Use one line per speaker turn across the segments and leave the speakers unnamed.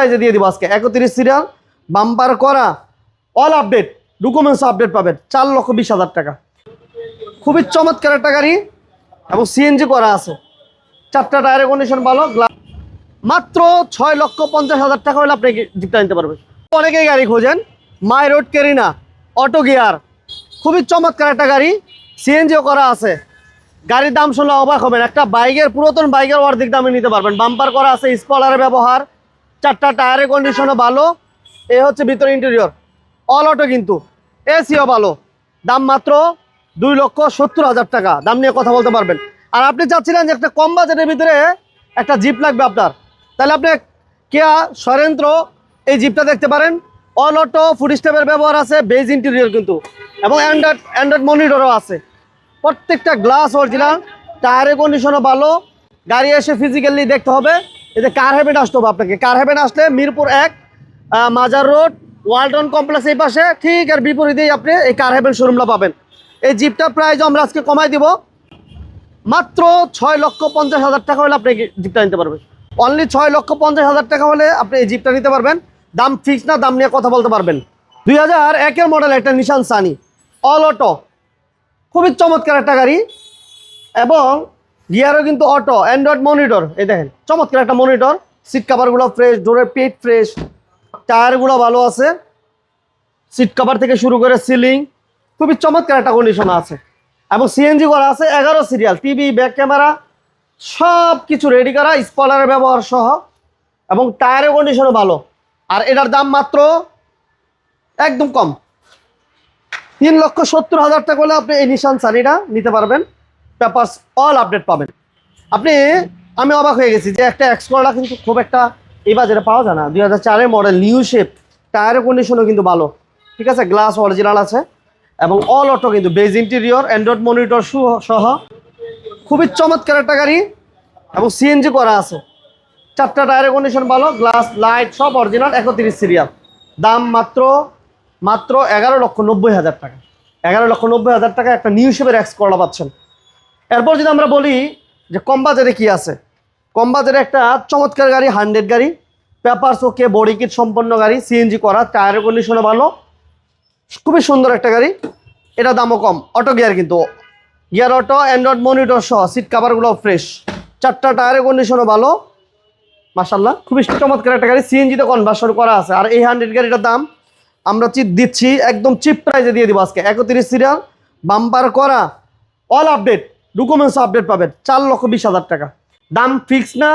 প্রাইজে দিয়ে দিব আজকে 31 সিরিয়াল বাম্পার করা অল আপডেট ডকুমেন্টস আপডেট পাবেন 4,20,000 টাকা। খুবই চমৎকার একটা গাড়ি এবং সিএনজি করা আছে, 4টা টায়ারের কন্ডিশন ভালো, মাত্র 6,50,000 টাকা হলে আপনি জিপটা নিতে পারবেন। অনেকেই গাড়ি খোঁজেন, মাই রোড ক্যারিনা অটো গিয়ার, খুবই চমৎকার একটা গাড়ি, সিএনজিও করা আছে। গাড়ির দাম শুনলে অবাক হবেন, একটা বাইকের পুরাতন বাইকের অর্ধেক দামে নিতে পারবেন। বাম্পার করা আছে, স্পলারের ব্যবহার, 4টা টায়ারের কন্ডিশনও ভালো। এ হচ্ছে ভিতরে ইন্টেরিয়র, অল অটো কিন্তু, এসিও ভালো। দাম মাত্র 2,70,000 টাকা, দাম নিয়ে কথা বলতে পারবেন। আর আপনি চাচ্ছিলেন যে একটা কম বাজেটের ভিতরে একটা জিপ লাগবে আপনার, তাহলে আপনি কেয়া সরেন্দ্র এই জিপটা দেখতে পারেন। অল অটো, ফুড স্টেপের ব্যবহার আছে, বেজ ইন্টেরিয়র কিন্তু, এবং অ্যান্ড্রয়েড মনিটরও আছে। প্রত্যেকটা গ্লাস অরিজিনাল, টায়ারের কন্ডিশনও ভালো। গাড়ি এসে ফিজিক্যালি দেখতে হবে। এতে কার হেভেন আসতে হবে আপনাকে। কার হেভেন আসলে মিরপুর 1 মাজার রোড ওয়ালটন কমপ্লেক্স এই পাশে, ঠিক আর বিপরীতেই আপনি এই কার হেভেন শোরুমটা পাবেন। এই জিপটা প্রাইস আমরা আজকে কমাই দিব, মাত্র 6,50,000 টাকা হলে আপনি জিপটা নিতে পারবেন। অনলি 6,50,000 টাকা হলে আপনি এই জিপটা নিতে পারবেন। দাম ফিক্স না, দাম নিয়ে কথা বলতে পারবেন। 2001-এর মডেল একটা নিশান সানি অল অটো, খুবই চমৎকার একটা গাড়ি, এবং গিয়ারও কিন্তু অটো, অ্যান্ড্রয়েড মনিটর। এই দেখেন চমৎকার একটা মনিটর, সিট কাভারগুলো ফ্রেশ, ডোরের পিট ফ্রেশ, টায়ারগুলো ভালো আছে, সিট কাভার থেকে শুরু করে সিলিং খুবই চমৎকার একটা কন্ডিশন আছে, এবং সিএনজি করা আছে, 11 সিরিয়াল, টিভি, ব্যাক ক্যামেরা সব কিছু রেডি করা, স্পলারের ব্যবহার সহ, এবং টায়ারের কন্ডিশনও ভালো। আর এটার দাম মাত্র একদম কম, 3,70,000 টাকা হলে আপনি এই নিশান সানিটা নিতে পারবেন। পেপারস অল আপডেট পাবেন আপনি। আমি অবাক হয়ে গেছি যে একটা এক্সকোলা কিন্তু খুব একটা এই বাজারে পাওয়া যায় না। 2004-এর মডেল, নিউ শেপ, টায়ারের কন্ডিশনও কিন্তু ভালো, ঠিক আছে, গ্লাস অরিজিনাল আছে, এবং অল অটো কিন্তু, বেজ ইন্টেরিয়র, অ্যান্ড্রয়েড মনিটর সহ খুবই চমৎকার একটা গাড়ি, এবং সিএনজি করা আছে, 4টা টায়ারের কন্ডিশন ভালো, গ্লাস লাইট সব অরিজিনাল, 31 সিরিয়াল। দাম মাত্র 11,90,000 টাকা। 11,90,000 টাকা একটা নিউ শেপের এক্সকোলা পাচ্ছেন। এরপর যদি আমরা বলি যে কম বাজারে কি আছে, কম বাজারে একটা চমৎকার গাড়ি, 100 গাড়ি, পেপারস ওকে, বডি কিট সম্পন্ন গাড়ি, সিএনজি করা, টায়ারের কন্ডিশনও ভালো, খুবই সুন্দর একটা গাড়ি। এটা দামও কম, অটো গিয়ার কিন্তু, গিয়ার অটো, অ্যান্ড্রয়েড মনিটর সহ, সিট কাভারগুলো ফ্রেশ, 4টা টায়ারের কন্ডিশনও ভালো, মাশাআল্লাহ খুবই চমৎকার একটা গাড়ি, সিএনজিতে কনভার্সন করা আছে। আর এই 100 গাড়িটার দাম আমরা দিচ্ছি একদম চিপ প্রাইজে দিয়ে দিব আজকে, 31 সিরিয়াল বাম্পার করা অল আপডেট ডকুমেন্টস আপডেট পাবেন 4,20,000 টাকা। দাম ফিক্স না,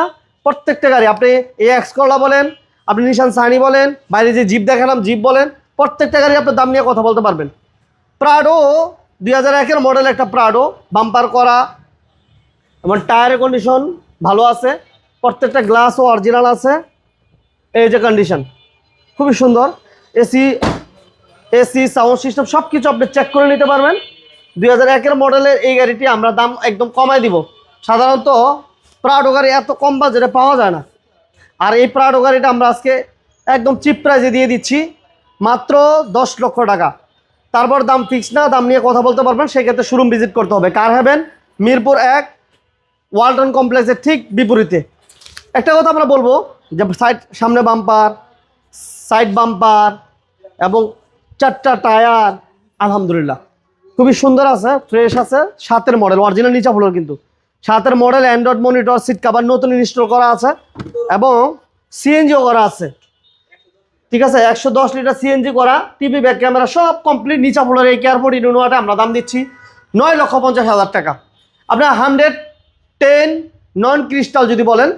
প্রত্যেকটা গাড়ি, আপনি এই এক্সকোলা বলেন, আপনি নিশান সানি বলেন, বাইরে যে জিপ দেখালাম জিপ বলেন, প্রত্যেকটা গাড়ি আপনার দাম নিয়ে কথা বলতে পারবেন। প্রাডো 2001-এর মডেল একটা প্রাডো, বাম্পার করা, এবং টায়ারের কন্ডিশন ভালো আছে, প্রত্যেকটা গ্লাসও অরিজিনাল আছে, এই যে কন্ডিশন খুবই সুন্দর, এসি সাউন্ড সিস্টেম সব কিছু আপনি চেক করে নিতে পারবেন। 2001-এর মডেলের এই গাড়িটি আমরা দাম একদম কমাই দিব। সাধারণত প্রাডো গাড়ি এত কম বাজেটে পাওয়া যায় না, আর এই প্রাডো গাড়িটা আমরা আজকে একদম চিপ প্রাইজে দিয়ে দিচ্ছি, মাত্র 10 লক্ষ টাকা। তারপর দাম ফিক্স না, দাম নিয়ে কথা বলতে পারবেন, সেক্ষেত্রে শোরুম ভিজিট করতে হবে। কার হেভেন মিরপুর 1 ওয়ালটন কমপ্লেক্সের ঠিক বিপরীতে। একটা কথা আমরা বলবো যে সামনে বাম্পার, সাইড বাম্পার, এবং 4টা টায়ার আলহামদুলিল্লাহ খুবই সুন্দর আছে, ফ্রেশ আছে। 7-এর মডেল, অরিজিনাল নিচা ফ্লোর কিন্তু, 7-এর model, android monitor, seat cover নতুন ইনস্টল করা আছে, এবং সিএনজিও করা আছে, ঠিক আছে, 110 লিটার সিএনজি করা, টিভি, ব্যাক ক্যামেরা সব কমপ্লিট নিচা ফ্লোর। এই এয়ারপোর্ট ইনোভাটা আমরা দাম দিচ্ছি 9,50,000 টাকা। আপনার 110 নন ক্রিস্টাল যদি বলেন,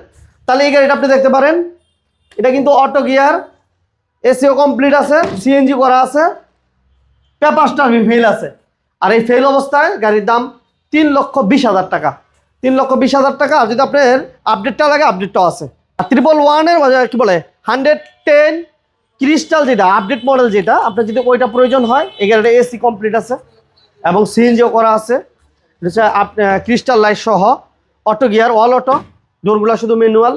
তাহলে এই গাড়িটা আপনি দেখতে পারেন। এটা কিন্তু অটো গিয়ার, এসিও কমপ্লিট আছে, সিএনজি করা আছে, পেপারসটা ফেল আছে। আর এই ফেল অবস্থায় গাড়ির দাম 3,20,000 টাকা, 3,20,000 টাকা। আর যদি আপনার আপডেটটা লাগে, আপডেটটাও আছে। আর 111-এর কি বলে 110 ক্রিস্টাল, যেটা আপডেট মডেল, যেটা আপনার যদি ওইটা প্রয়োজন হয়, এই গাড়িটা এসি কমপ্লিট আছে, এবং সিএনজিও করা আছে, ক্রিস্টাল লাইট সহ, অটো গিয়ার, অল অটো, ডোরগুলো শুধু ম্যানুয়াল,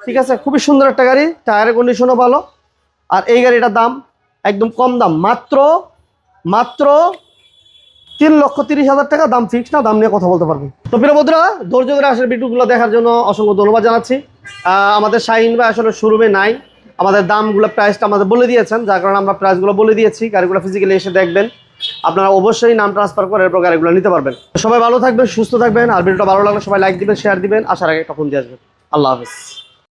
ঠিক আছে, খুবই সুন্দর একটা গাড়ি, টায়ারের কন্ডিশনও ভালো। আর এই গাড়িটার দাম একদম কম দাম, মাত্র 3,30,000 টাকা। দাম ফিক্স না, দাম নিয়ে কথা বলতে পারবেন। তো প্রিয় বন্ধুরা, ধৈর্য ধরে আসলে ভিডিওগুলো দেখার জন্য অসংখ্য ধন্যবাদ জানাচ্ছি। আমাদের শাহিন ভাই আসলে শোরুমে নাই, আমাদের দামগুলো প্রাইসটা আমাদের বলে দিয়েছেন, যার কারণে আমরা প্রাইসগুলো বলে দিয়েছি। গাড়িগুলো ফিজিক্যালি এসে দেখবেন, আপনারা অবশ্যই নাম ট্রান্সফার করে এরপর গাড়িগুলো নিতে পারবেন। সবাই ভালো থাকবেন, সুস্থ থাকবেন। আর ভিডিওটা ভালো লাগলে সবাই লাইক দিবেন, শেয়ার দিবেন। আসার আগে একটা ফোন দিয়ে আসবেন। আল্লাহ হাফেজ।